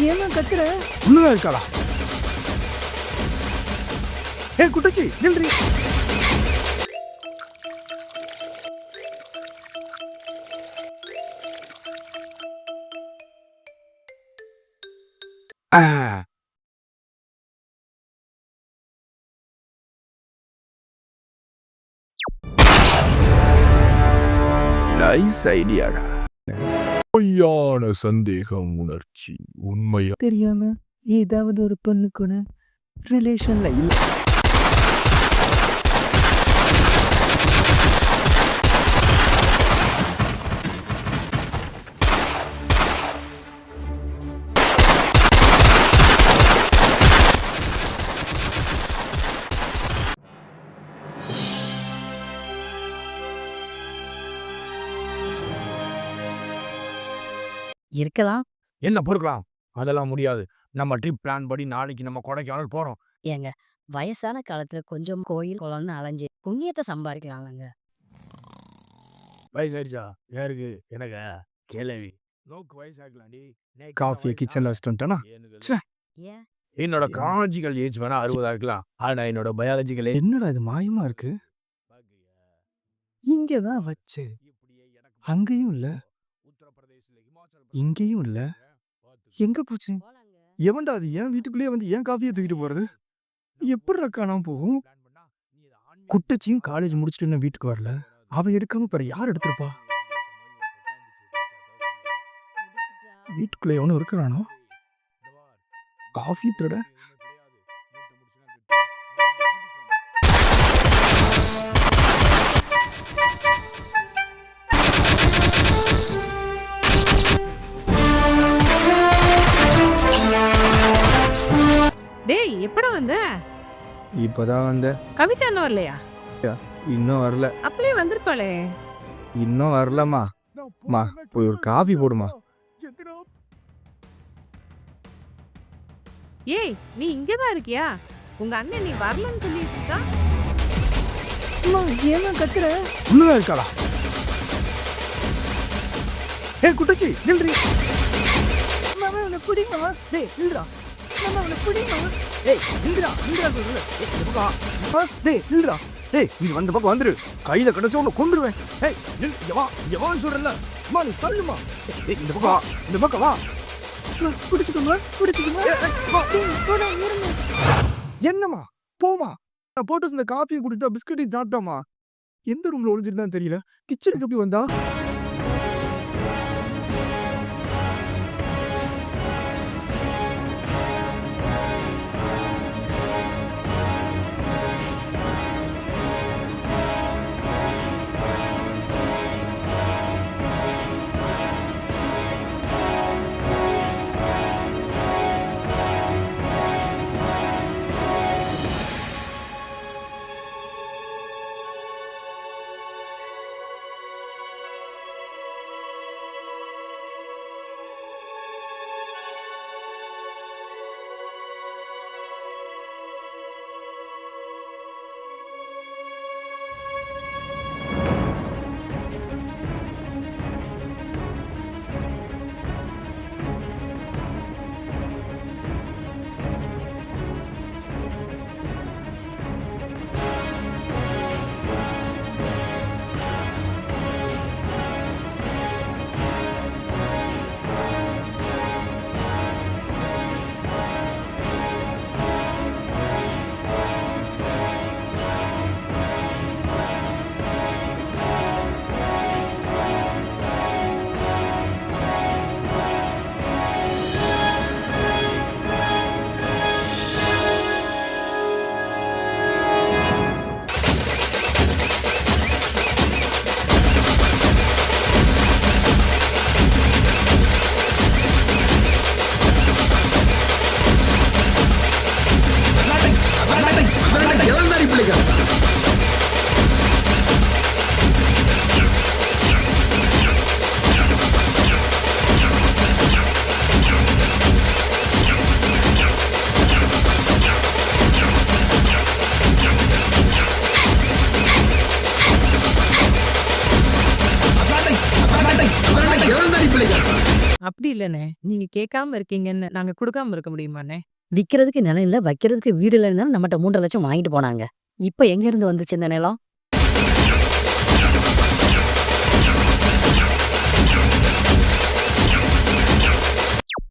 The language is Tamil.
ஏமா கத்துற? உள்ளதா இருக்காளா? ஏ குட்டச்சி நில்றி. நைஸ் ஐடியாடா. பொய்யான சந்தேகம் உணர்ச்சி உண்மையா தெரியாம ஏதாவது ஒரு பொண்ணு கூட ரிலேஷன்ல இல்ல. இருக்கலாம். என்ன பொறுக்கலாம்? அதெல்லாம் முடியாது. நம்ம ட்ரிப் பிளான் படி நாளைக்கு நம்ம கொடைக்கானல் போறோம். ஏங்க வயசான காலத்துல கொஞ்சம் கோயில் குளம்னு அலைஞ்சு புண்ணியத்தை சம்பாதிக்கலாம்லங்க. வயசாயிடுச்சா? யாருக்கு? எனக்கா? கேளவி. நோக்கு வயசாகலாண்டி. காஃபியை கிச்சன்ல வச்சுட்டு வந்துட்டேனா? ஏன்? என்னோட காலஜிக்கல் ஏஜ் வேணா 60 இருக்கலாம். ஆனா என்னோட பயாலஜிக்கல் ஏஜ் என்னடா இது மாயமா இருக்கு? இங்கதான் வச்சு அங்கேயும் இல்ல, இங்கேயும் இல்ல. எங்க போச்சு? எவன்டா அது? ஏன் வீட்டுக்குள்ளேயே வந்து ஏன் காஃபியை தூக்கிட்டு போறது? எப்படி காணாம போகும்? குட்டச்சியும் காலேஜ் முடிச்சுட்டு இன்னும் வீட்டுக்கு வரல. அவ எடுக்காம பாரு யார் எடுத்திருப்பா? வீட்டுக்குள்ள எவனும் இருக்கிறானோ? காஃபி திருட. டேய் எப்படா வந்த? இப்பதான் வந்த. கவிதா இன்னும் வரலையா? இன்னும் வரல. அப்படியே வந்திருப்பாளே. இன்னும் வரலம்மா. மா போய் ஒரு காஃபி போடுமா. ஏய் நீ இங்கதான் இருக்கியா? உங்க அண்ணன் நீ வரலன்னு சொல்லிட்டு இருக்கா. ஏமா கத்துற? உள்ளதா இருக்காளா? ஏ குட்டச்சி நில்றி. மாமா உன்னை பிடிமா. டேய் நில்றா. மாமா உன்னை பிடிமா. ஏய் நில்றா நில்றா சொல்றேன். ஏய் இந்த பக்கம். டேய் நில்றா. டேய் நீ வந்த பக்கம் வந்துரு. கையில கடைசி ஒன்று கொண்டுருவேன். ஏய் நில். எவான்னு சொல்றல. அம்மா நீ தள்ளுமா. ஏய் இந்த பக்கம் வா. பிடிச்சுக்கோமா பிடிச்சுக்கோமா. என்னம்மா போமா. நான் போட்டு இந்த காஃபியை குடிச்சா பிஸ்கட்டையும் சாப்பிட்டோமா. எந்த ரூம்ல ஒளிஞ்சிருந்தான்னு தெரியல. கிச்சனுக்கு எப்படி வந்தா? அப்படி இல்லண்ணே. நீங்க கேட்காம இருக்கீங்கன்னு நாங்க குடுக்காம இருக்க முடியுமாண்ணே? விக்கிறதுக்கு நிலம் இல்ல, வைக்கிறதுக்கு வீடு இல்லைன்னு நம்மட்ட 3,00,000 வாங்கிட்டு போனாங்க. இப்ப எங்க இருந்து வந்துச்சு இந்த நிலம்?